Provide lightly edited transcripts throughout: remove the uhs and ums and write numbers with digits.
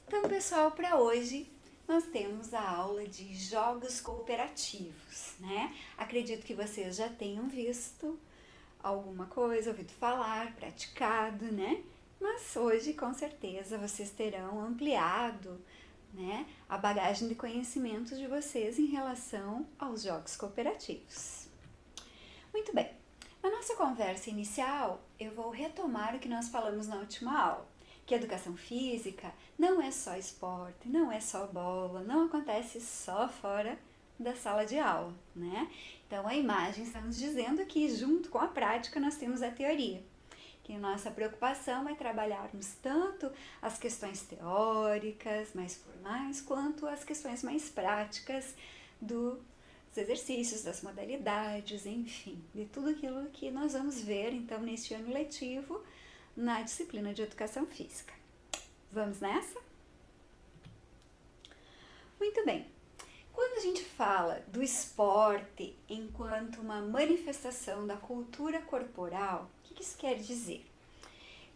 Então, pessoal, para hoje nós temos a aula de jogos cooperativos, né? Acredito que vocês já tenham visto alguma coisa, ouvido falar, praticado, né? Mas hoje, com certeza, vocês terão ampliado, né, a bagagem de conhecimentos de vocês em relação aos jogos cooperativos. Muito bem, na nossa conversa inicial, eu vou retomar o que nós falamos na última aula, que a educação física não é só esporte, não é só bola, não acontece só fora da sala de aula, né? Então a imagem está nos dizendo que junto com a prática nós temos a teoria, que a nossa preocupação é trabalharmos tanto as questões teóricas, mais formais, quanto as questões mais práticas dos exercícios, das modalidades, enfim, de tudo aquilo que nós vamos ver então neste ano letivo na disciplina de Educação Física. Vamos nessa? Muito bem. Quando a gente fala do esporte enquanto uma manifestação da cultura corporal, o que isso quer dizer?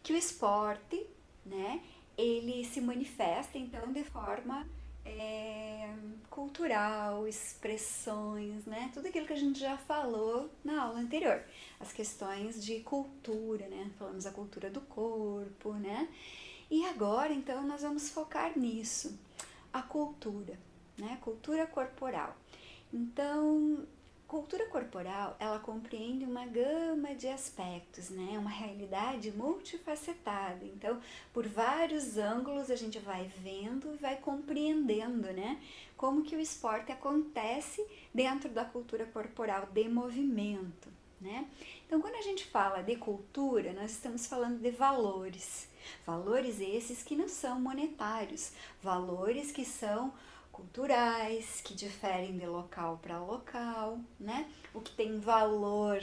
Que o esporte, né, ele se manifesta então de forma cultural, expressões, né? Tudo aquilo que a gente já falou na aula anterior. As questões de cultura, né? Falamos a cultura do corpo, né? E agora, então, nós vamos focar nisso. A cultura, né? Cultura corporal. Então, cultura corporal, ela compreende uma gama de aspectos, né? Uma realidade multifacetada. Então, por vários ângulos a gente vai vendo e vai compreendendo, né? Como que o esporte acontece dentro da cultura corporal de movimento, né? Então, quando a gente fala de cultura, nós estamos falando de valores. Valores esses que não são monetários, valores que são culturais, que diferem de local para local, né? O que tem valor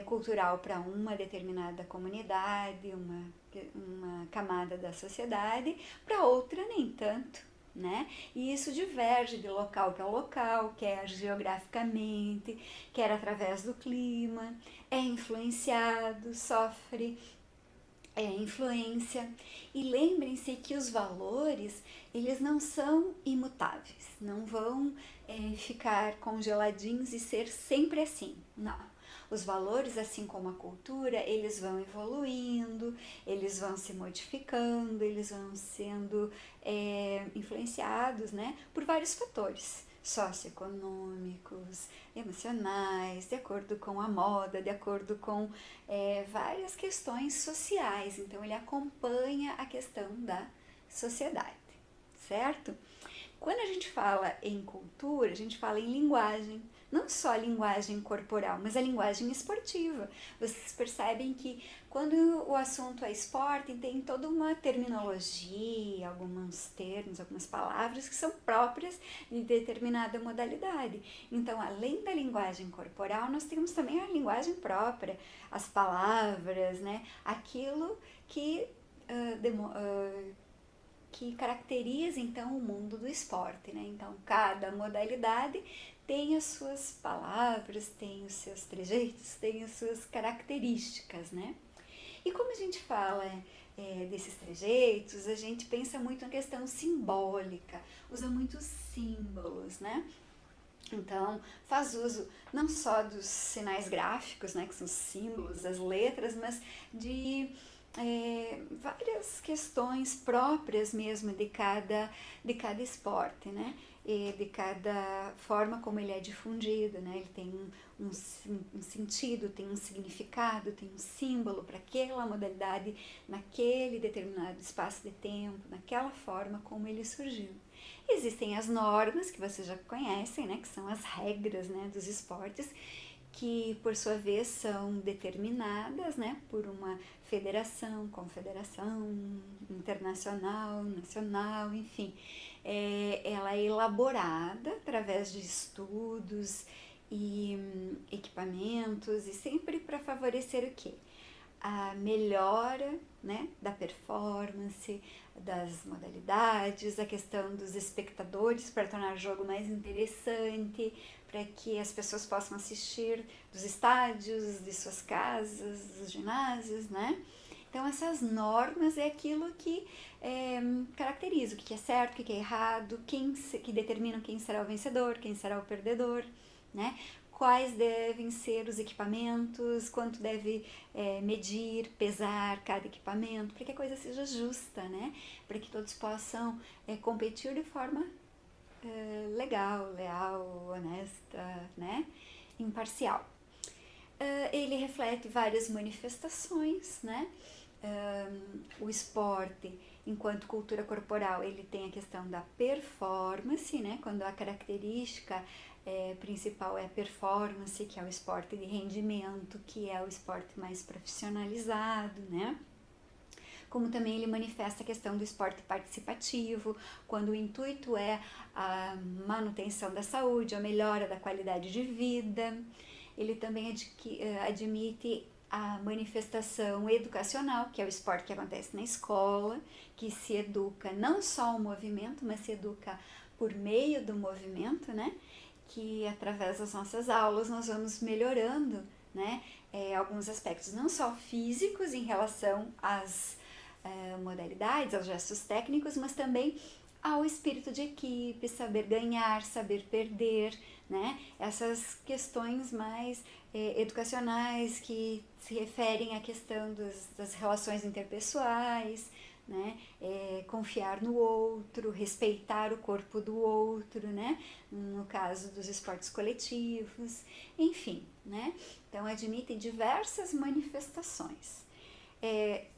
cultural para uma determinada comunidade, uma camada da sociedade, para outra nem tanto, né? E isso diverge de local para local, quer geograficamente, quer através do clima, é influenciado, sofre influência. E lembrem-se que os valores, eles não são imutáveis, não vão ficar congeladinhos e ser sempre assim, não. Os valores, assim como a cultura, eles vão evoluindo, eles vão se modificando, eles vão sendo influenciados, né, por vários fatores socioeconômicos, emocionais, de acordo com a moda, de acordo com várias questões sociais. Então ele acompanha a questão da sociedade, certo? Quando a gente fala em cultura, a gente fala em linguagem, não só a linguagem corporal, mas a linguagem esportiva. Vocês percebem que quando o assunto é esporte, tem toda uma terminologia, alguns termos, algumas palavras que são próprias de determinada modalidade. Então, além da linguagem corporal, nós temos também a linguagem própria, as palavras, né? Aquilo que que caracteriza então o mundo do esporte, né? Então cada modalidade tem as suas palavras, tem os seus trejeitos, tem as suas características, né? E como a gente fala desses trejeitos, a gente pensa muito na questão simbólica, usa muitos símbolos, né? Então, faz uso não só dos sinais gráficos, né, que são os símbolos, as letras, mas de várias questões próprias mesmo de cada esporte, né? E de cada forma como ele é difundido, né? Ele tem um sentido, tem um significado, tem um símbolo para aquela modalidade, naquele determinado espaço de tempo, naquela forma como ele surgiu. Existem as normas, que vocês já conhecem, né? Que são as regras, né, dos esportes, que por sua vez são determinadas, né, por uma federação, confederação internacional, nacional, enfim. Ela é elaborada através de estudos e equipamentos e sempre para favorecer o quê? A melhora, né, da performance, das modalidades, a questão dos espectadores para tornar o jogo mais interessante, para que as pessoas possam assistir dos estádios, de suas casas, dos ginásios, né? Então essas normas é aquilo que caracteriza o que é certo, o que é errado, que determinam quem será o vencedor, quem será o perdedor, né? Quais devem ser os equipamentos, quanto deve medir, pesar cada equipamento, para que a coisa seja justa, né? Para que todos possam competir de forma legal, leal, honesta, né? Imparcial. Ele reflete várias manifestações, né? O esporte, enquanto cultura corporal, ele tem a questão da performance, né? Quando a característica principal é a performance, que é o esporte de rendimento, que é o esporte mais profissionalizado, né? Como também ele manifesta a questão do esporte participativo, quando o intuito é a manutenção da saúde, a melhora da qualidade de vida. Ele também admite a manifestação educacional, que é o esporte que acontece na escola, que se educa não só o movimento, mas se educa por meio do movimento, né? Que através das nossas aulas nós vamos melhorando, né? Alguns aspectos não só físicos em relação às modalidades, aos gestos técnicos, mas também ao espírito de equipe, saber ganhar, saber perder, né? Essas questões mais educacionais que se referem à questão das relações interpessoais, né? Confiar no outro, respeitar o corpo do outro, né? No caso dos esportes coletivos, enfim, né? Então admitem diversas manifestações.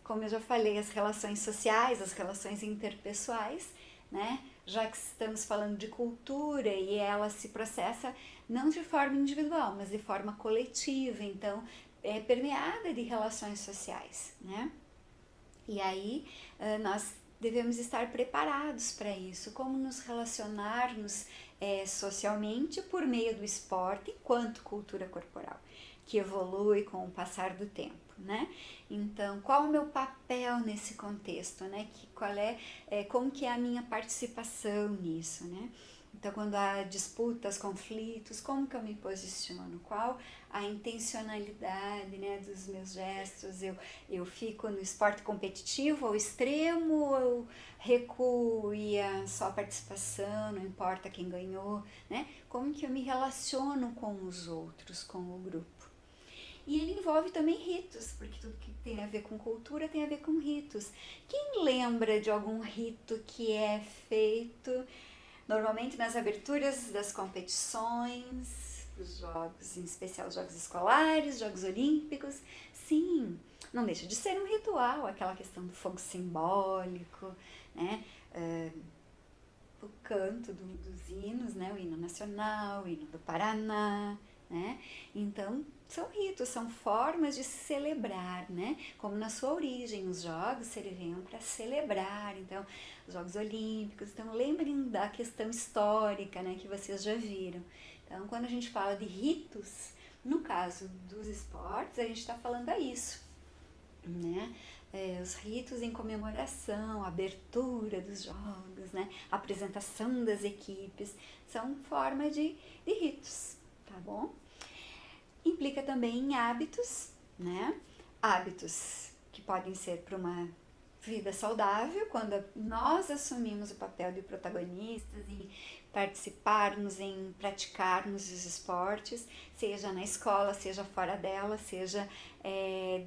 Como eu já falei, as relações sociais, as relações interpessoais, né? Já que estamos falando de cultura e ela se processa não de forma individual, mas de forma coletiva, então é permeada de relações sociais, né? E aí nós devemos estar preparados para isso, como nos relacionarmos socialmente por meio do esporte enquanto cultura corporal, que evolui com o passar do tempo, né? Então, qual o meu papel nesse contexto, né? Como que é a minha participação nisso, né? Então, quando há disputas, conflitos, como que eu me posiciono? Qual a intencionalidade, né, dos meus gestos? Eu fico no esporte competitivo ao extremo, ou eu recuo e é só a participação, não importa quem ganhou, né? Como que eu me relaciono com os outros, com o grupo? E ele envolve também ritos, porque tudo que tem a ver com cultura tem a ver com ritos. Quem lembra de algum rito que é feito normalmente nas aberturas das competições, dos jogos, em especial os jogos escolares, jogos olímpicos? Sim, não deixa de ser um ritual, aquela questão do fogo simbólico, né? O canto dos hinos, né? O hino nacional, o hino do Paraná, né? Então, são ritos, são formas de celebrar, né? Como na sua origem, os jogos serviam para celebrar, então, os Jogos Olímpicos. Então, lembrem da questão histórica, né? Que vocês já viram. Então, quando a gente fala de ritos, no caso dos esportes, a gente está falando a isso, né? Os ritos em comemoração, a abertura dos jogos, né? A apresentação das equipes, são forma de ritos, tá bom? Implica também em hábitos, né? Hábitos que podem ser para uma vida saudável, quando nós assumimos o papel de protagonistas em participarmos, em praticarmos os esportes, seja na escola, seja fora dela, seja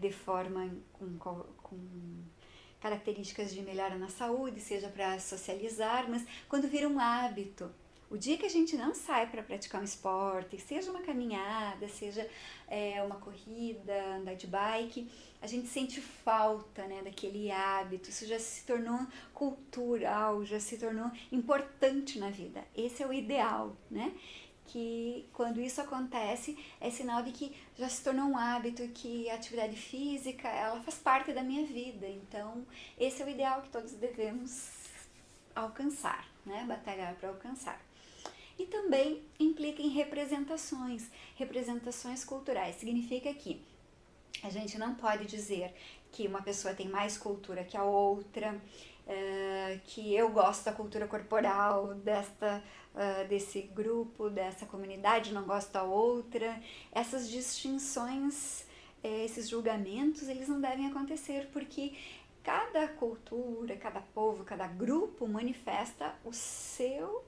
de forma com características de melhora na saúde, seja para socializar, mas quando vira um hábito. O dia que a gente não sai para praticar um esporte, seja uma caminhada, seja uma corrida, andar de bike, a gente sente falta, né, daquele hábito. Isso já se tornou cultural, já se tornou importante na vida. Esse é o ideal, né? Que quando isso acontece é sinal de que já se tornou um hábito, que a atividade física ela faz parte da minha vida. Então esse é o ideal que todos devemos alcançar, né? Batalhar para alcançar. E também implica em representações culturais. Significa que a gente não pode dizer que uma pessoa tem mais cultura que a outra, que eu gosto da cultura corporal desse grupo, dessa comunidade, não gosto da outra. Essas distinções, esses julgamentos, eles não devem acontecer, porque cada cultura, cada povo, cada grupo manifesta o seu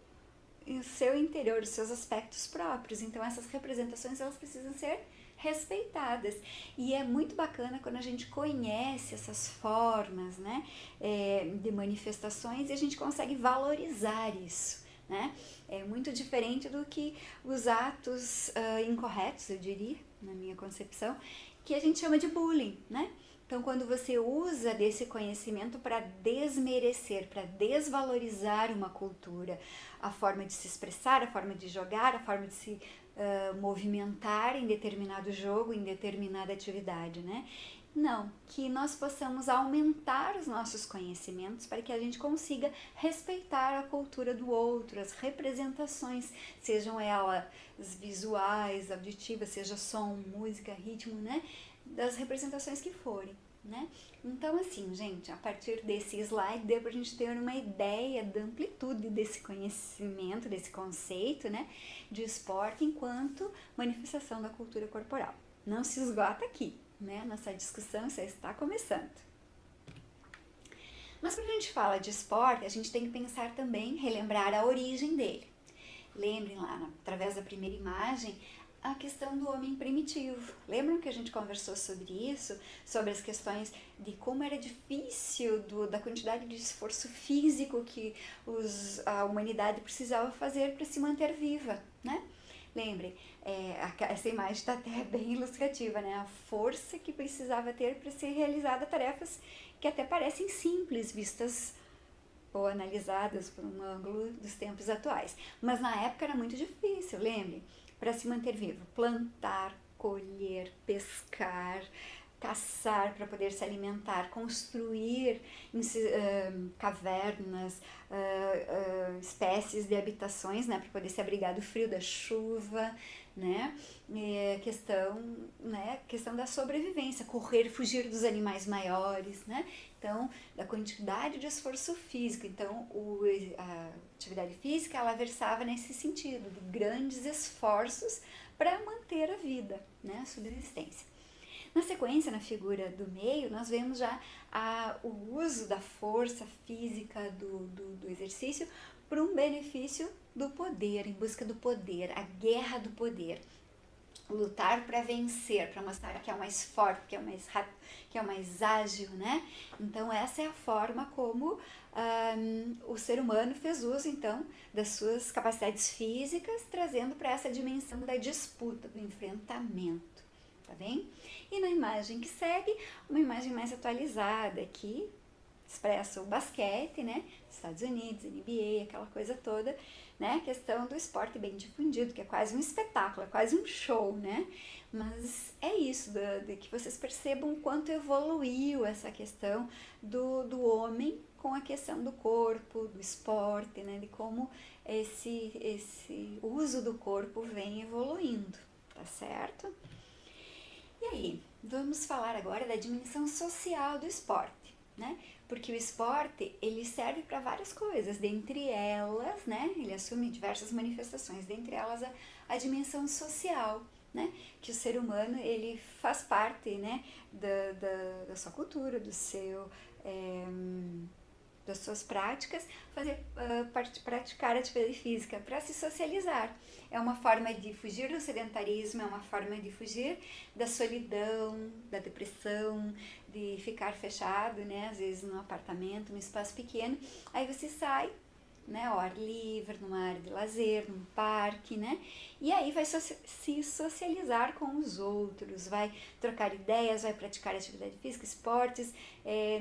interior, os seus aspectos próprios. Então essas representações, elas precisam ser respeitadas, e é muito bacana quando a gente conhece essas formas, né, de manifestações, e a gente consegue valorizar isso, né? É muito diferente do que os atos incorretos, eu diria, na minha concepção, que a gente chama de bullying, né? Então, quando você usa desse conhecimento para desmerecer, para desvalorizar uma cultura, a forma de se expressar, a forma de jogar, a forma de se movimentar em determinado jogo, em determinada atividade, né? Não, que nós possamos aumentar os nossos conhecimentos para que a gente consiga respeitar a cultura do outro, as representações, sejam elas visuais, auditivas, seja som, música, ritmo, né? Das representações que forem, né? Então, assim, gente, a partir desse slide deu pra gente ter uma ideia da amplitude desse conhecimento, desse conceito, né, de esporte enquanto manifestação da cultura corporal. Não se esgota aqui, né? Nossa discussão já está começando. Mas quando a gente fala de esporte, a gente tem que pensar também, relembrar a origem dele. Lembrem lá, através da primeira imagem, a questão do homem primitivo. Lembram que a gente conversou sobre isso? Sobre as questões de como era difícil, da quantidade de esforço físico que a humanidade precisava fazer para se manter viva, né? Lembrem, essa imagem está até bem ilustrativa, né? A força que precisava ter para ser realizada tarefas que até parecem simples, vistas ou analisadas por um ângulo dos tempos atuais. Mas na época era muito difícil, lembrem? Para se manter vivo, plantar, colher, pescar, caçar para poder se alimentar, construir cavernas, espécies de habitações, né, para poder se abrigar do frio, da chuva, né, questão da sobrevivência, correr, fugir dos animais maiores, né, então da quantidade de esforço físico. Então a atividade física, ela versava nesse sentido de grandes esforços para manter a vida, né, a subsistência. Na sequência, na figura do meio, nós vemos já o uso da força física do exercício para um benefício do poder, em busca do poder, a guerra do poder. Lutar para vencer, para mostrar que é o mais forte, que é o mais rápido, que é o mais ágil, né? Então essa é a forma como o ser humano fez uso, então, das suas capacidades físicas, trazendo para essa dimensão da disputa, do enfrentamento, tá bem? E na imagem que segue, uma imagem mais atualizada que expressa o basquete, né? Estados Unidos, NBA, aquela coisa toda, né? A questão do esporte bem difundido, que é quase um espetáculo, é quase um show, né? Mas é isso, de que vocês percebam o quanto evoluiu essa questão do homem com a questão do corpo, do esporte, né? De como esse uso do corpo vem evoluindo, tá certo? E aí, vamos falar agora da dimensão social do esporte, né? Porque o esporte, ele serve para várias coisas, dentre elas, né? Ele assume diversas manifestações, dentre elas a dimensão social, né? Que o ser humano, ele faz parte, né? Da sua cultura, das suas práticas, praticar atividade física para se socializar. É uma forma de fugir do sedentarismo, é uma forma de fugir da solidão, da depressão, de ficar fechado, né, às vezes num apartamento, num espaço pequeno. Aí você sai, né, ao ar livre, numa área de lazer, num parque, né, e aí vai se socializar com os outros, vai trocar ideias, vai praticar atividade física, esportes,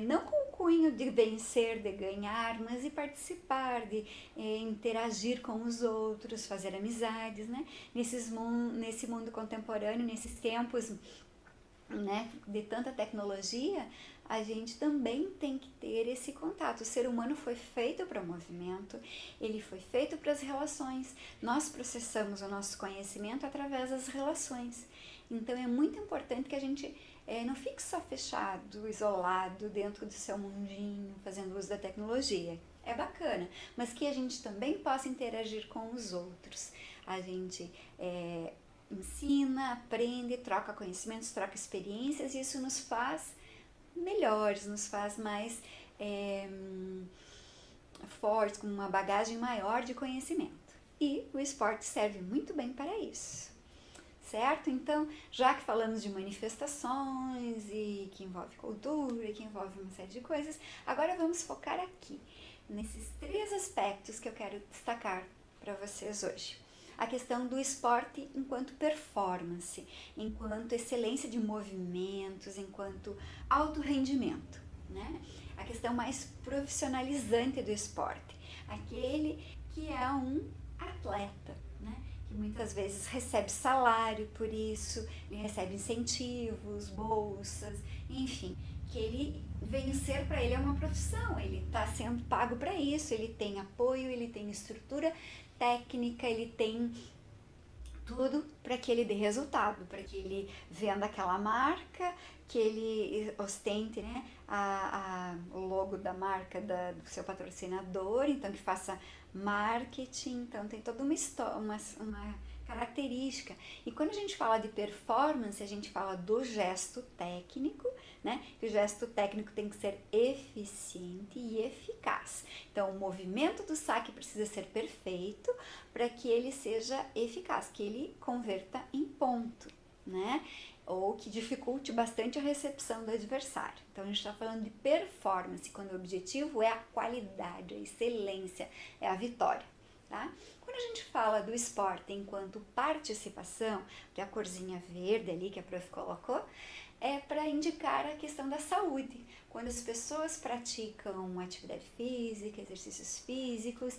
não com o cunho de vencer, de ganhar, mas de participar, de interagir com os outros, fazer amizades, né, nesse mundo contemporâneo, nesses tempos, né, de tanta tecnologia, a gente também tem que ter esse contato. O ser humano foi feito para o movimento, ele foi feito para as relações. Nós processamos o nosso conhecimento através das relações. Então é muito importante que a gente não fique só fechado, isolado dentro do seu mundinho, fazendo uso da tecnologia. é bacana, mas que a gente também possa interagir com os outros. A gente ensina, aprende, troca conhecimentos, troca experiências, e isso nos faz melhores, nos faz mais fortes, com uma bagagem maior de conhecimento. E o esporte serve muito bem para isso. Certo? Então, já que falamos de manifestações e que envolve cultura, que envolve uma série de coisas, agora vamos focar aqui, nesses 3 aspectos que eu quero destacar para vocês hoje. A questão do esporte enquanto performance, enquanto excelência de movimentos, enquanto alto rendimento, né? A questão mais profissionalizante do esporte, aquele que é um atleta, né? Que muitas vezes recebe salário por isso, ele recebe incentivos, bolsas, enfim, que ele veio ser, para ele é uma profissão, ele está sendo pago para isso, ele tem apoio, ele tem estrutura técnica, ele tem tudo para que ele dê resultado, para que ele venda aquela marca, que ele ostente, né, o logo da marca do seu patrocinador, então que faça marketing, então tem toda uma história, uma característica. E quando a gente fala de performance, a gente fala do gesto técnico, né? Que o gesto técnico tem que ser eficiente e eficaz. Então, o movimento do saque precisa ser perfeito para que ele seja eficaz, que ele converta em ponto, né? Ou que dificulte bastante a recepção do adversário. Então, a gente está falando de performance, quando o objetivo é a qualidade, a excelência, é a vitória, tá? Quando a gente fala do esporte enquanto participação, que é a corzinha verde ali que a prof colocou, é para indicar a questão da saúde. Quando as pessoas praticam atividade física, exercícios físicos,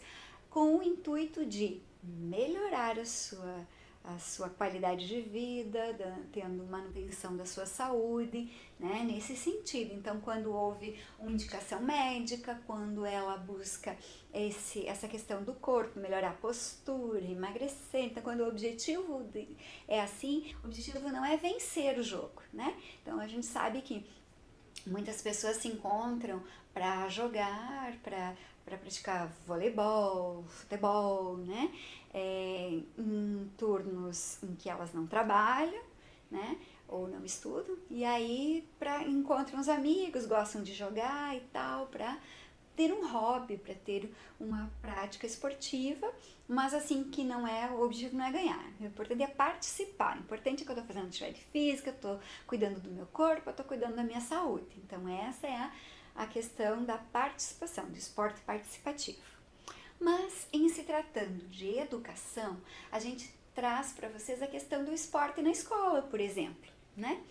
com o intuito de melhorar a sua qualidade de vida, tendo manutenção da sua saúde, né, nesse sentido. Então, quando houve uma indicação médica, quando ela busca essa questão do corpo, melhorar a postura, emagrecer, então quando o objetivo é assim, o objetivo não é vencer o jogo, né? Então, a gente sabe que muitas pessoas se encontram para jogar, para praticar voleibol, futebol, né? Em turnos em que elas não trabalham, né? Ou não estudam, e aí encontram os amigos, gostam de jogar e tal, para ter um hobby, para ter uma prática esportiva, mas assim que o objetivo não é ganhar, o importante é participar, o importante é que eu estou fazendo atividade física, estou cuidando do meu corpo, estou cuidando da minha saúde. Então essa é a questão da participação, do esporte participativo. Mas em se tratando de educação, a gente traz para vocês a questão do esporte na escola, por exemplo, né?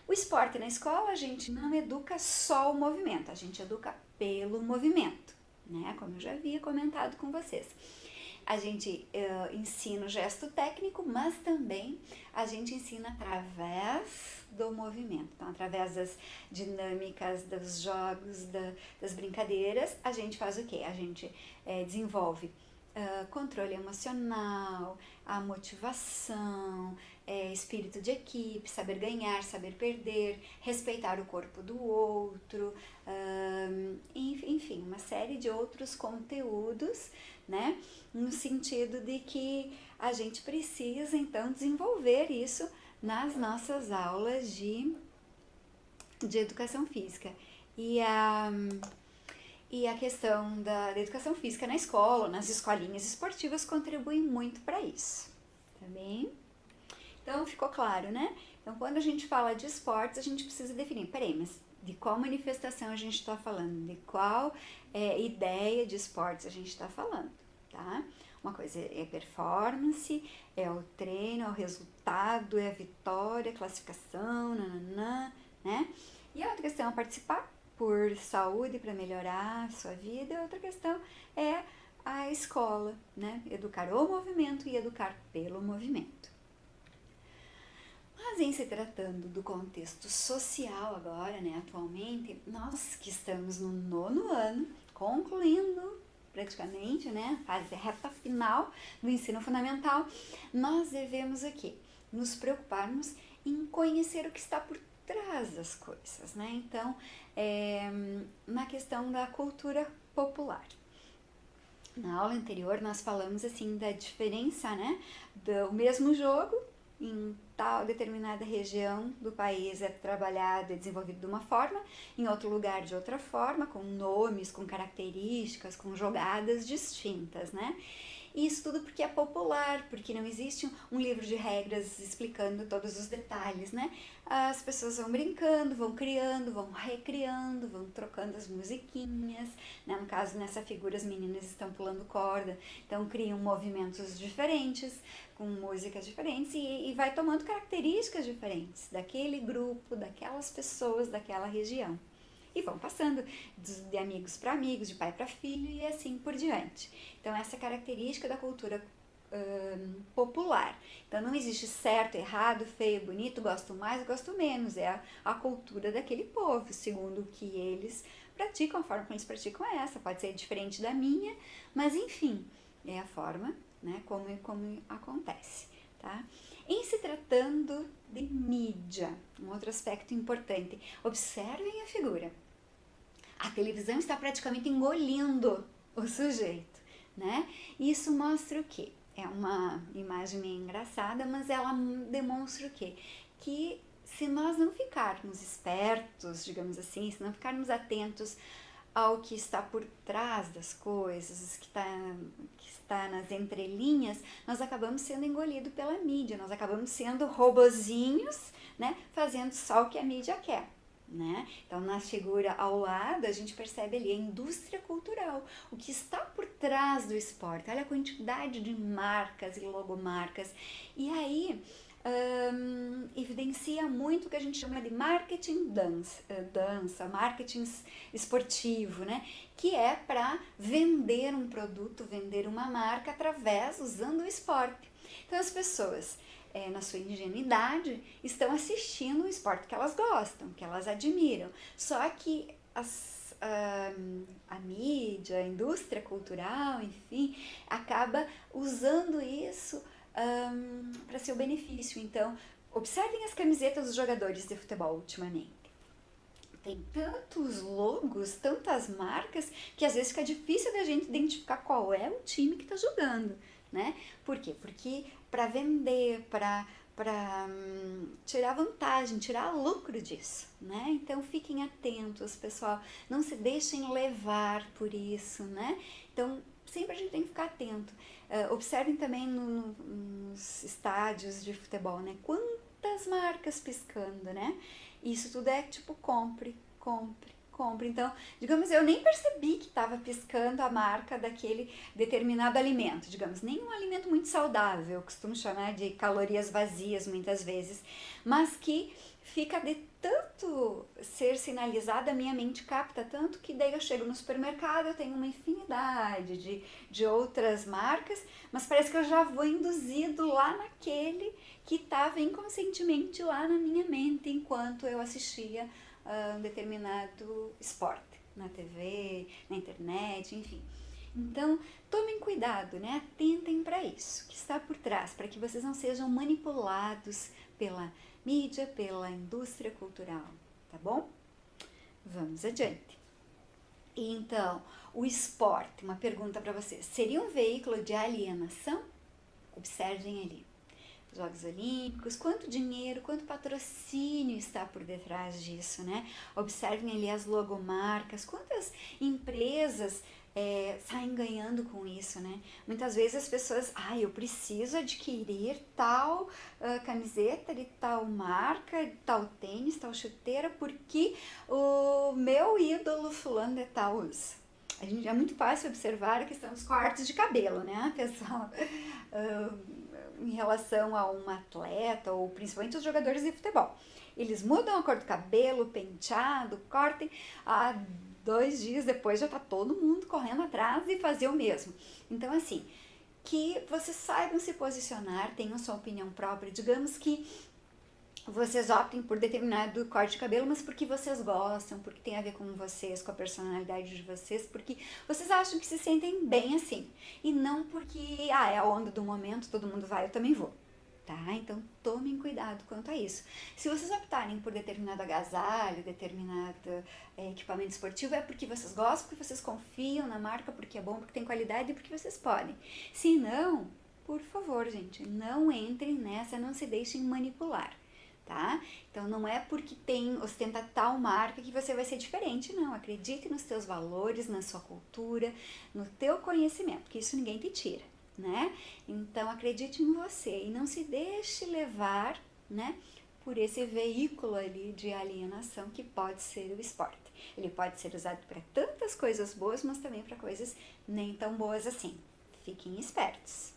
O esporte na escola, a gente não educa só o movimento, a gente educa pelo movimento, né? Como eu já havia comentado com vocês. A gente ensina o gesto técnico, mas também a gente ensina através do movimento. Então, através das dinâmicas, dos jogos, das brincadeiras, a gente faz o quê? A gente desenvolve controle emocional, a motivação, espírito de equipe, saber ganhar, saber perder, respeitar o corpo do outro, enfim, uma série de outros conteúdos, né? No sentido de que a gente precisa, então, desenvolver isso nas nossas aulas de educação física. E a questão da educação física na escola, nas escolinhas esportivas, contribui muito para isso, tá bem? Então, ficou claro, né? Então, quando a gente fala de esportes, a gente precisa definir, mas de qual manifestação a gente está falando? De qual ideia de esportes a gente está falando, tá? Uma coisa é performance, é o treino, é o resultado, é a vitória, classificação, nananã, né? E a outra questão é participar por saúde, para melhorar a sua vida. A outra questão é a escola, né? Educar o movimento e educar pelo movimento. Mas em se tratando do contexto social agora, né, atualmente, nós que estamos no 9º ano, concluindo praticamente, né, fase reta final do ensino fundamental, nós devemos aqui nos preocuparmos em conhecer o que está por trás das coisas, né? Então, na questão da cultura popular. Na aula anterior nós falamos assim da diferença, né, do mesmo jogo em tal determinada região do país é trabalhado e desenvolvido de uma forma, em outro lugar de outra forma, com nomes, com características, com jogadas distintas, né? E isso tudo porque é popular, porque não existe um livro de regras explicando todos os detalhes, né? As pessoas vão brincando, vão criando, vão recriando, vão trocando as musiquinhas, né? No caso, nessa figura, as meninas estão pulando corda, então criam movimentos diferentes, com músicas diferentes e vai tomando características diferentes daquele grupo, daquelas pessoas, daquela região. E vão passando de amigos para amigos, de pai para filho e assim por diante. Então, essa é a característica da cultura popular. Então, não existe certo, errado, feio, bonito, gosto mais, gosto menos. É a cultura daquele povo, segundo o que eles praticam, a forma como eles praticam é essa. Pode ser diferente da minha, mas enfim, é a forma, né, como acontece, tá? Em se tratando de mídia, um outro aspecto importante, observem a figura. A televisão está praticamente engolindo o sujeito, né? Isso mostra o quê? É uma imagem meio engraçada, mas ela demonstra o quê? Que se nós não ficarmos espertos, digamos assim, se não ficarmos atentos ao que está por trás das coisas, que está nas entrelinhas, nós acabamos sendo engolidos pela mídia, nós acabamos sendo robozinhos, né, fazendo só o que a mídia quer. Né? Então, na figura ao lado, a gente percebe ali a indústria cultural, o que está por trás do esporte. Olha a quantidade de marcas e logomarcas. E aí, evidencia muito o que a gente chama de marketing dança, marketing esportivo, né? Que é para vender um produto, vender uma marca usando o esporte. Então, as pessoas, na sua ingenuidade, estão assistindo o esporte que elas gostam, que elas admiram. Só que a mídia, a indústria cultural, enfim, acaba usando isso para seu benefício. Então, observem as camisetas dos jogadores de futebol ultimamente. Tem tantos logos, tantas marcas, que às vezes fica difícil da gente identificar qual é o time que está jogando, né? Por quê? Porque para vender, para tirar vantagem, tirar lucro disso, né? Então fiquem atentos, pessoal, não se deixem levar por isso, né? Então sempre a gente tem que ficar atento. Observem também nos estádios de futebol, né? Quantas marcas piscando, né? Isso tudo é tipo compre. Então, digamos, eu nem percebi que estava piscando a marca daquele determinado alimento, digamos, nem um alimento muito saudável, eu costumo chamar de calorias vazias muitas vezes, mas que fica de tanto ser sinalizado, a minha mente capta tanto que daí eu chego no supermercado, eu tenho uma infinidade de outras marcas, mas parece que eu já vou induzido lá naquele que estava inconscientemente lá na minha mente enquanto eu assistia um determinado esporte, na TV, na internet, enfim. Então, tomem cuidado, né? Atentem para isso, que está por trás, para que vocês não sejam manipulados pela mídia, pela indústria cultural, tá bom? Vamos adiante. Então, o esporte, uma pergunta para vocês, seria um veículo de alienação? Observem ali. Jogos Olímpicos, quanto dinheiro, quanto patrocínio está por detrás disso, né? Observem ali as logomarcas, quantas empresas saem ganhando com isso, né? Muitas vezes as pessoas, eu preciso adquirir tal camiseta de tal marca, de tal tênis, tal chuteira, porque o meu ídolo fulano de tal usa. A gente é muito fácil observar a questão dos cortes de cabelo, né, pessoal? Em relação a um atleta, ou principalmente os jogadores de futebol. Eles mudam a cor do cabelo, o penteado, cortem, 2 dias depois já tá todo mundo correndo atrás e fazer o mesmo. Então, assim, que vocês saibam se posicionar, tenham sua opinião própria, digamos que vocês optem por determinado corte de cabelo, mas porque vocês gostam, porque tem a ver com vocês, com a personalidade de vocês, porque vocês acham que se sentem bem assim. E não porque, é a onda do momento, todo mundo vai, eu também vou. tá? Então tomem cuidado quanto a isso. Se vocês optarem por determinado agasalho, determinado equipamento esportivo, é porque vocês gostam, porque vocês confiam na marca, porque é bom, porque tem qualidade e porque vocês podem. Se não, por favor, gente, não entrem nessa, não se deixem manipular, tá? Então não é porque ostenta tal marca que você vai ser diferente, não. Acredite nos teus valores, na sua cultura, no teu conhecimento, que isso ninguém te tira, né? Então acredite em você e não se deixe levar, né, por esse veículo ali de alienação que pode ser o esporte. Ele pode ser usado para tantas coisas boas, mas também para coisas nem tão boas assim. Fiquem espertos.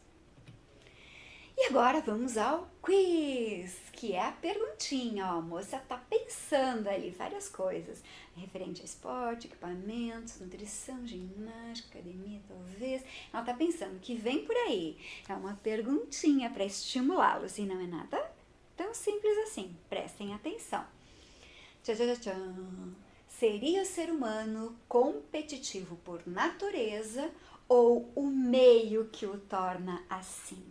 E agora vamos ao quiz, que é a perguntinha, ó, a moça tá pensando ali várias coisas, referente a esporte, equipamentos, nutrição, ginástica, academia, talvez. Ela tá pensando que vem por aí, é uma perguntinha para estimulá-los e não é nada tão simples assim, prestem atenção. Tchau, tchau, tchau, tchau. Seria o ser humano competitivo por natureza ou o meio que o torna assim?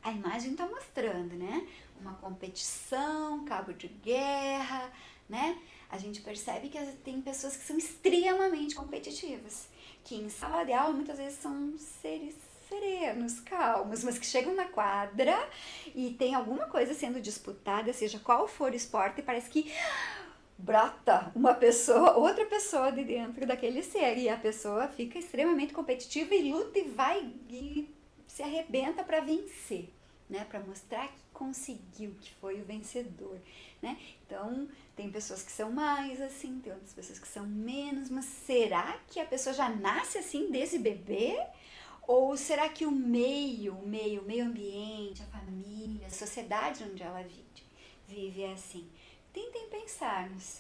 A imagem está mostrando, né? Uma competição, cabo de guerra, né? A gente percebe que tem pessoas que são extremamente competitivas, que em sala de aula muitas vezes são seres serenos, calmos, mas que chegam na quadra e tem alguma coisa sendo disputada, seja qual for o esporte, parece que brota outra pessoa de dentro daquele ser, e a pessoa fica extremamente competitiva e luta e vai e se arrebenta para vencer, né? Para mostrar que conseguiu, que foi o vencedor, né? Então, tem pessoas que são mais assim, tem outras pessoas que são menos, mas será que a pessoa já nasce assim desde bebê? Ou será que o meio ambiente, a família, a sociedade onde ela vive é assim? Tentem pensar nos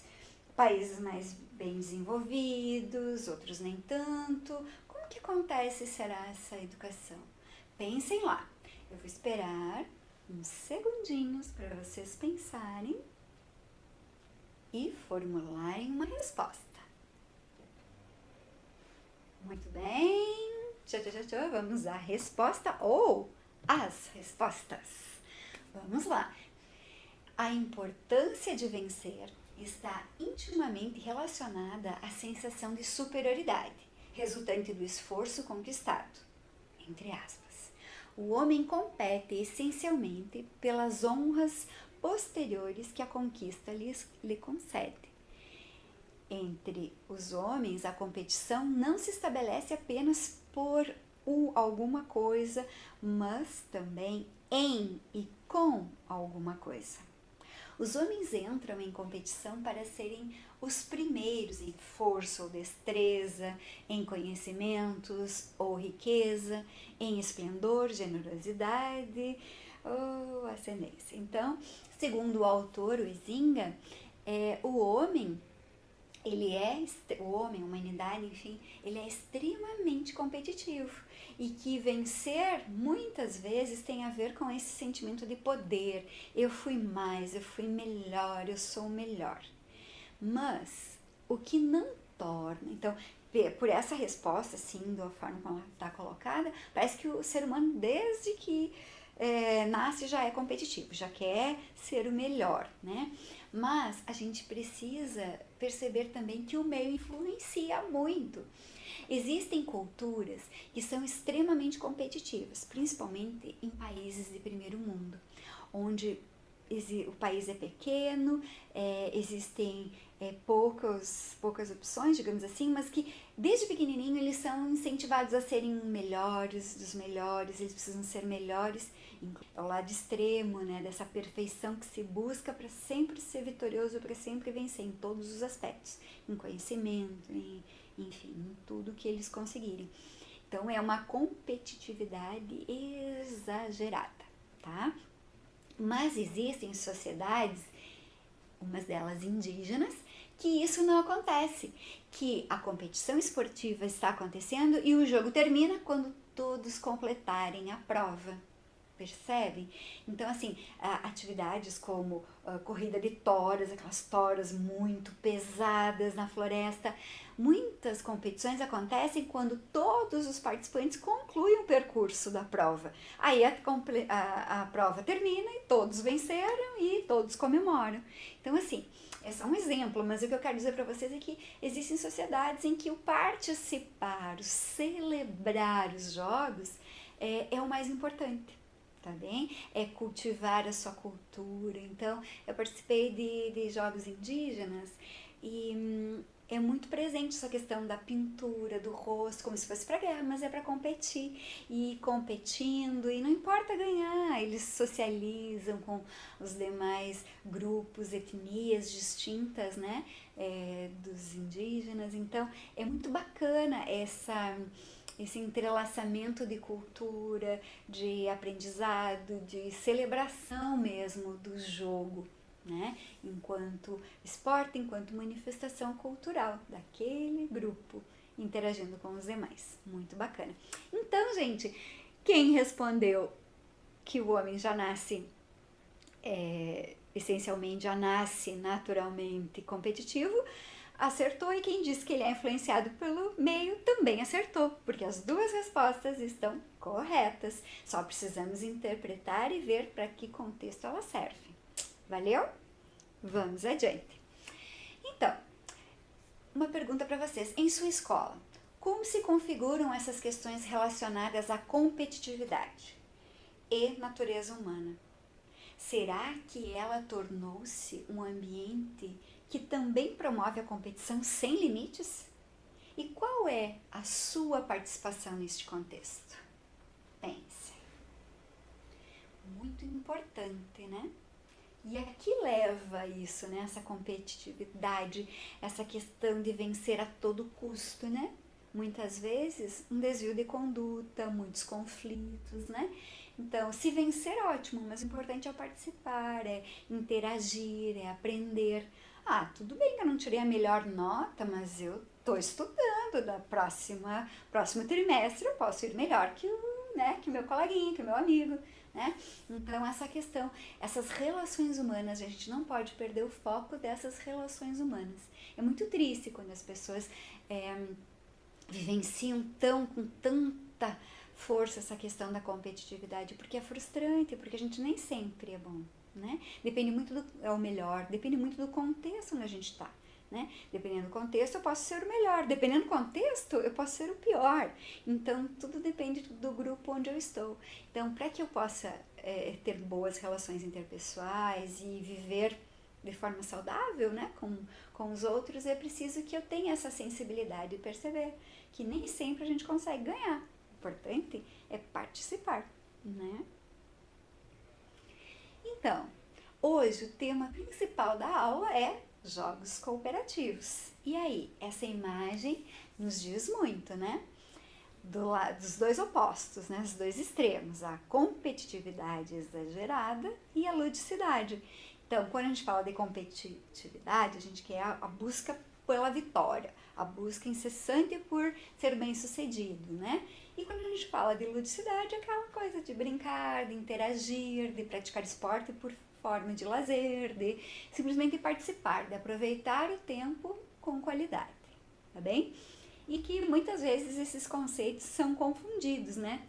países mais bem desenvolvidos, outros nem tanto. Como que acontece, será, essa educação? Pensem lá. Eu vou esperar uns segundinhos para vocês pensarem e formularem uma resposta. Muito bem. Vamos à resposta ou as respostas. Vamos lá. A importância de vencer está intimamente relacionada à sensação de superioridade, resultante do esforço conquistado, entre aspas. O homem compete essencialmente pelas honras posteriores que a conquista lhe concede. Entre os homens, a competição não se estabelece apenas por alguma coisa, mas também em e com alguma coisa. Os homens entram em competição para serem os primeiros em força ou destreza, em conhecimentos ou riqueza, em esplendor, generosidade ou ascendência. Então, segundo o autor, o Huizinga, o homem, a humanidade, enfim, ele é extremamente competitivo e que vencer muitas vezes tem a ver com esse sentimento de poder. Eu fui mais, eu fui melhor, eu sou melhor. Mas o que não torna, então, por essa resposta, assim, da forma como ela está colocada, parece que o ser humano, desde que nasce, já é competitivo, já quer ser o melhor, né? Mas a gente precisa perceber também que o meio influencia muito. Existem culturas que são extremamente competitivas, principalmente em países de primeiro mundo, onde o país é pequeno, existem poucas opções, digamos assim, mas que desde pequenininho eles são incentivados a serem melhores dos melhores, eles precisam ser melhores. É o lado extremo, né, dessa perfeição que se busca para sempre ser vitorioso, para sempre vencer em todos os aspectos, em conhecimento, enfim, em tudo que eles conseguirem. Então é uma competitividade exagerada, tá? Mas existem sociedades, umas delas indígenas, que isso não acontece, que a competição esportiva está acontecendo e o jogo termina quando todos completarem a prova. Percebem? Então, assim, atividades como corrida de toras, aquelas toras muito pesadas na floresta, muitas competições acontecem quando todos os participantes concluem o percurso da prova. Aí a prova termina e todos venceram e todos comemoram. Então, assim, é só um exemplo, mas o que eu quero dizer para vocês é que existem sociedades em que o participar, o celebrar os jogos é o mais importante. Tá bem? É cultivar a sua cultura. Então, eu participei de jogos indígenas e é muito presente essa questão da pintura, do rosto, como se fosse para guerra, mas é para competir. E competindo, e não importa ganhar, eles socializam com os demais grupos, etnias distintas, né? Dos indígenas. Então, é muito bacana esse entrelaçamento de cultura, de aprendizado, de celebração mesmo do jogo, né? Enquanto esporte, enquanto manifestação cultural daquele grupo interagindo com os demais. Muito bacana. Então, gente, quem respondeu que o homem já nasce, essencialmente já nasce naturalmente competitivo, acertou, e quem disse que ele é influenciado pelo meio também acertou, porque as duas respostas estão corretas. Só precisamos interpretar e ver para que contexto ela serve. Valeu? Vamos adiante. Então, uma pergunta para vocês. Em sua escola, como se configuram essas questões relacionadas à competitividade e natureza humana? Será que ela tornou-se um ambiente que também promove a competição sem limites? E qual é a sua participação neste contexto? Pense. Muito importante, né? E a que leva isso, né? Essa competitividade, essa questão de vencer a todo custo, né? Muitas vezes um desvio de conduta, muitos conflitos, né? Então, se vencer, ótimo, mas o importante é participar, é interagir, é aprender. Ah, tudo bem que eu não tirei a melhor nota, mas eu estou estudando, da próximo trimestre eu posso ir melhor que o meu coleguinha, que o meu amigo, né? Então, essa questão, essas relações humanas, a gente não pode perder o foco dessas relações humanas. É muito triste quando as pessoas vivenciam com tanta força essa questão da competitividade, porque é frustrante, porque a gente nem sempre é bom, né? Depende muito depende muito do contexto onde a gente está, né? Dependendo do contexto, eu posso ser o melhor, dependendo do contexto, eu posso ser o pior. Então, tudo depende do grupo onde eu estou. Então, para que eu possa ter boas relações interpessoais e viver de forma saudável, né, com os outros, é preciso que eu tenha essa sensibilidade e perceber que nem sempre a gente consegue ganhar. O importante é participar, né? Então, hoje o tema principal da aula é jogos cooperativos. E aí, essa imagem nos diz muito, né? Dos dois opostos, né? Os dois extremos, a competitividade exagerada e a ludicidade. Então, quando a gente fala de competitividade, a gente quer a busca pela vitória, a busca incessante por ser bem-sucedido, né? E quando a gente fala de ludicidade, é aquela coisa de brincar, de interagir, de praticar esporte por forma de lazer, de simplesmente participar, de aproveitar o tempo com qualidade, tá bem? E que muitas vezes esses conceitos são confundidos, né?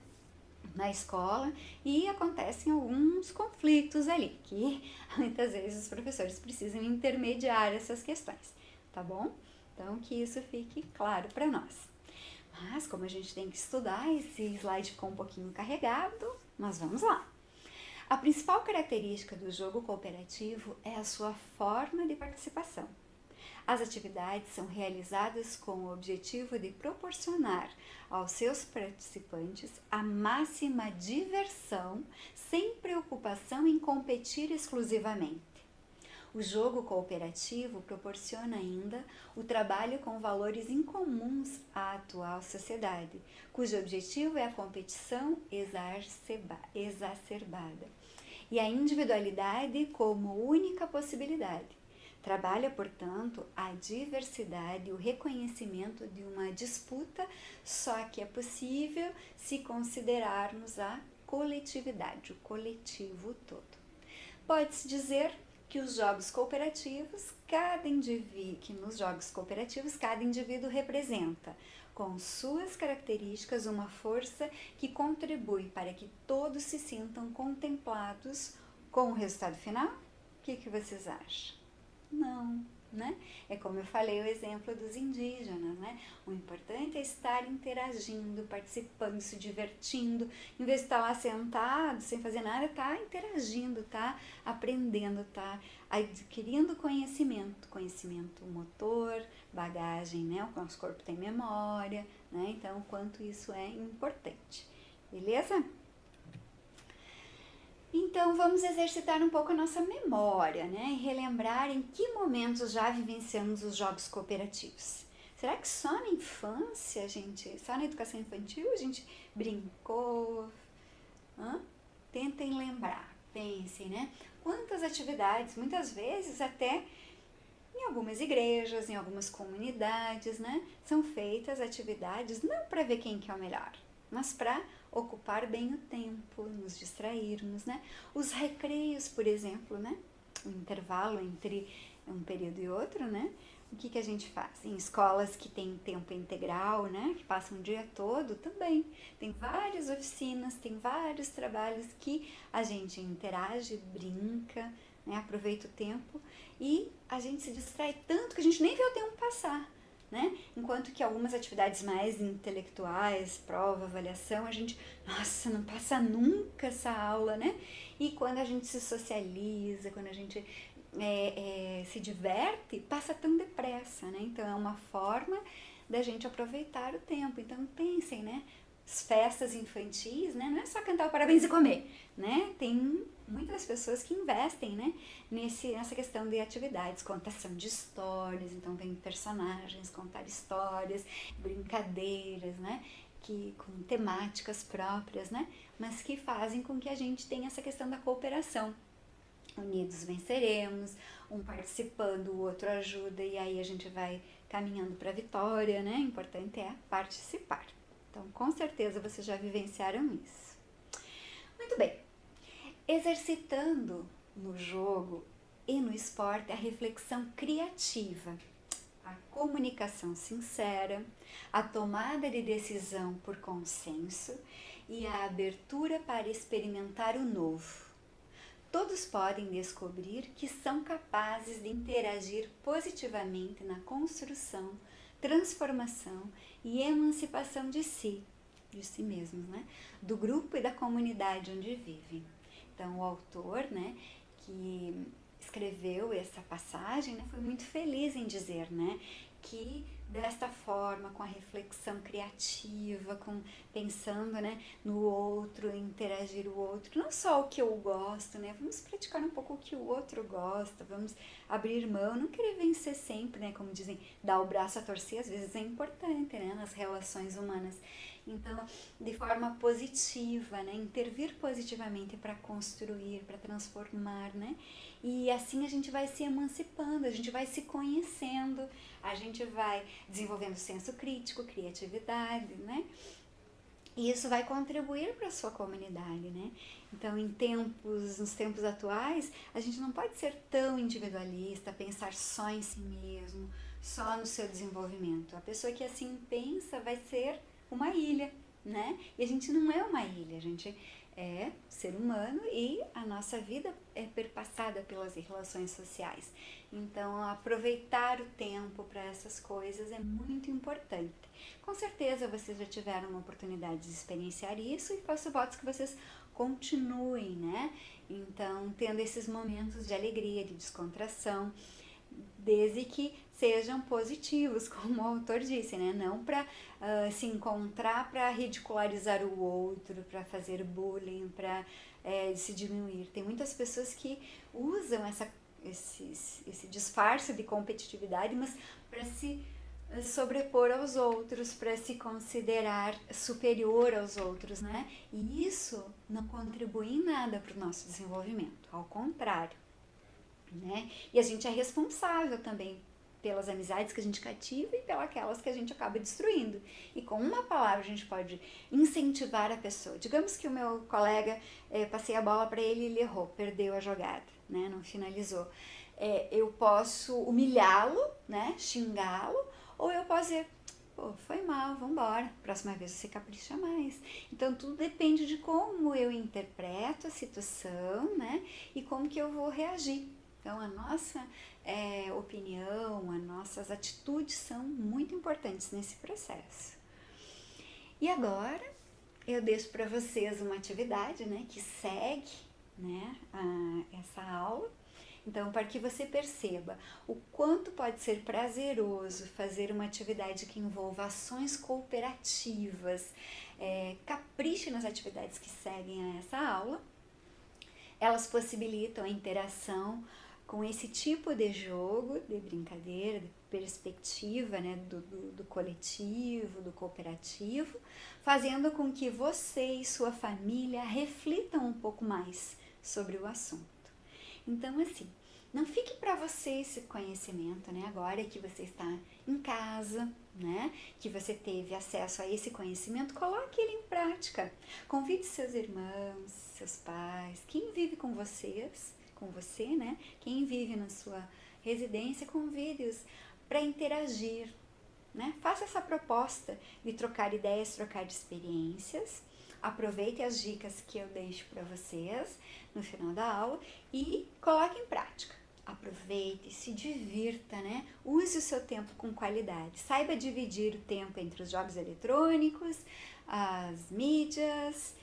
Na escola, e acontecem alguns conflitos ali, que muitas vezes os professores precisam intermediar essas questões, tá bom? Então, que isso fique claro para nós. Mas, como a gente tem que estudar, esse slide ficou um pouquinho carregado, mas vamos lá. A principal característica do jogo cooperativo é a sua forma de participação. As atividades são realizadas com o objetivo de proporcionar aos seus participantes a máxima diversão, sem preocupação em competir exclusivamente. O jogo cooperativo proporciona ainda o trabalho com valores incomuns à atual sociedade, cujo objetivo é a competição exacerbada e a individualidade como única possibilidade. Trabalha, portanto, a diversidade e o reconhecimento de uma disputa, só que é possível se considerarmos a coletividade, o coletivo todo. Pode-se dizer que os jogos cooperativos, nos jogos cooperativos, cada indivíduo representa, com suas características, uma força que contribui para que todos se sintam contemplados com o resultado final. O que vocês acham? Não, né? É como eu falei o exemplo dos indígenas, né? O importante é estar interagindo, participando, se divertindo, em vez de estar lá sentado, sem fazer nada, tá interagindo, tá aprendendo, tá adquirindo conhecimento motor, bagagem, né? O nosso corpo tem memória, né? Então, o quanto isso é importante, beleza? Então, vamos exercitar um pouco a nossa memória, né? E relembrar em que momentos já vivenciamos os jogos cooperativos. Será que só na infância, só na educação infantil a gente brincou? Tentem lembrar, pensem, né? Quantas atividades, muitas vezes até em algumas igrejas, em algumas comunidades, né? São feitas atividades não para ver quem que é o melhor, mas para ocupar bem o tempo, nos distrairmos, né? Os recreios, por exemplo, né? O intervalo entre um período e outro, né? O que a gente faz? Em escolas que tem tempo integral, né? Que passam o dia todo, também. Tem várias oficinas, tem vários trabalhos que a gente interage, brinca, né? Aproveita o tempo e a gente se distrai tanto que a gente nem vê o tempo passar. Né? Enquanto que algumas atividades mais intelectuais, prova, avaliação, a gente, nossa, não passa nunca essa aula, né? E quando a gente se socializa, quando a gente se diverte, passa tão depressa, né? Então é uma forma da gente aproveitar o tempo. Então pensem, né? As festas infantis, né? Não é só cantar o parabéns e comer, né? Tem muitas pessoas que investem, né? Nessa questão de atividades, contação de histórias, então tem personagens, contar histórias, brincadeiras, né? Com temáticas próprias, né? Mas que fazem com que a gente tenha essa questão da cooperação. Unidos venceremos, um participando, o outro ajuda e aí a gente vai caminhando para a vitória, né? O importante é participar. Então, com certeza vocês já vivenciaram isso. Muito bem. Exercitando no jogo e no esporte a reflexão criativa, a comunicação sincera, a tomada de decisão por consenso e a abertura para experimentar o novo. Todos podem descobrir que são capazes de interagir positivamente na construção, transformação e emancipação de si mesmos, né? Do grupo e da comunidade onde vivem. Então, o autor, né, que escreveu essa passagem, né, foi muito feliz em dizer, né, que desta forma, com a reflexão criativa, pensando, né, no outro, interagir o outro, não só o que eu gosto, né, vamos praticar um pouco o que o outro gosta, vamos abrir mão, não querer vencer sempre, né, como dizem, dar o braço a torcer, às vezes é importante, né, nas relações humanas. Então, de forma positiva, né, intervir positivamente para construir, para transformar, né, e assim a gente vai se emancipando, a gente vai se conhecendo, a gente vai desenvolvendo senso crítico, criatividade, né? E isso vai contribuir para a sua comunidade, né? Então, nos tempos atuais, a gente não pode ser tão individualista, pensar só em si mesmo, só no seu desenvolvimento. A pessoa que assim pensa vai ser uma ilha, né? E a gente não é uma ilha, a gente é ser humano e a nossa vida é perpassada pelas relações sociais. Então, aproveitar o tempo para essas coisas é muito importante. Com certeza vocês já tiveram uma oportunidade de experienciar isso e faço votos que vocês continuem, né? Então, tendo esses momentos de alegria, de descontração, desde que sejam positivos, como o autor disse, né? Não para se encontrar para ridicularizar o outro, para fazer bullying, para se diminuir. Tem muitas pessoas que usam esse disfarce de competitividade, mas para se sobrepor aos outros, para se considerar superior aos outros, né? E isso não contribui em nada para o nosso desenvolvimento, ao contrário. Né? E a gente é responsável também pelas amizades que a gente cativa e pelas aquelas que a gente acaba destruindo. E com uma palavra a gente pode incentivar a pessoa. Digamos que o meu colega, passei a bola para ele e ele errou, perdeu a jogada, né? Não finalizou. Eu posso humilhá-lo, né? Xingá-lo, ou eu posso dizer, pô, foi mal, vambora, próxima vez você capricha mais. Então tudo depende de como eu interpreto a situação, né? E como que eu vou reagir. Então a nossa opinião, as nossas atitudes são muito importantes nesse processo. E agora eu deixo para vocês uma atividade, né, que segue, né, essa aula. Então, para que você perceba o quanto pode ser prazeroso fazer uma atividade que envolva ações cooperativas, capriche nas atividades que seguem a essa aula. Elas possibilitam a interação com esse tipo de jogo, de brincadeira, de perspectiva, né, do coletivo, do cooperativo, fazendo com que você e sua família reflitam um pouco mais sobre o assunto. Então, assim, não fique para você esse conhecimento, né? Agora que você está em casa, né? Que você teve acesso a esse conhecimento, coloque ele em prática. Convide seus irmãos, seus pais, quem vive com vocês, com você, né? Quem vive na sua residência, convide-os para interagir, né? Faça essa proposta de trocar ideias, trocar experiências. Aproveite as dicas que eu deixo para vocês no final da aula e coloque em prática. Aproveite, se divirta, né? Use o seu tempo com qualidade. Saiba dividir o tempo entre os jogos eletrônicos, as mídias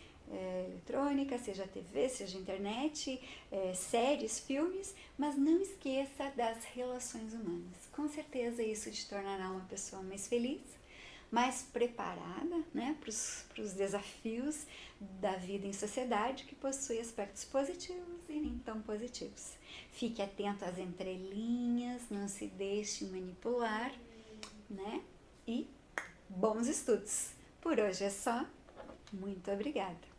eletrônicas, seja TV, seja internet, séries, filmes, mas não esqueça das relações humanas. Com certeza isso te tornará uma pessoa mais feliz, mais preparada, né, para os desafios da vida em sociedade, que possui aspectos positivos e nem tão positivos. Fique atento às entrelinhas, não se deixe manipular, né? E bons estudos! Por hoje é só. Muito obrigada!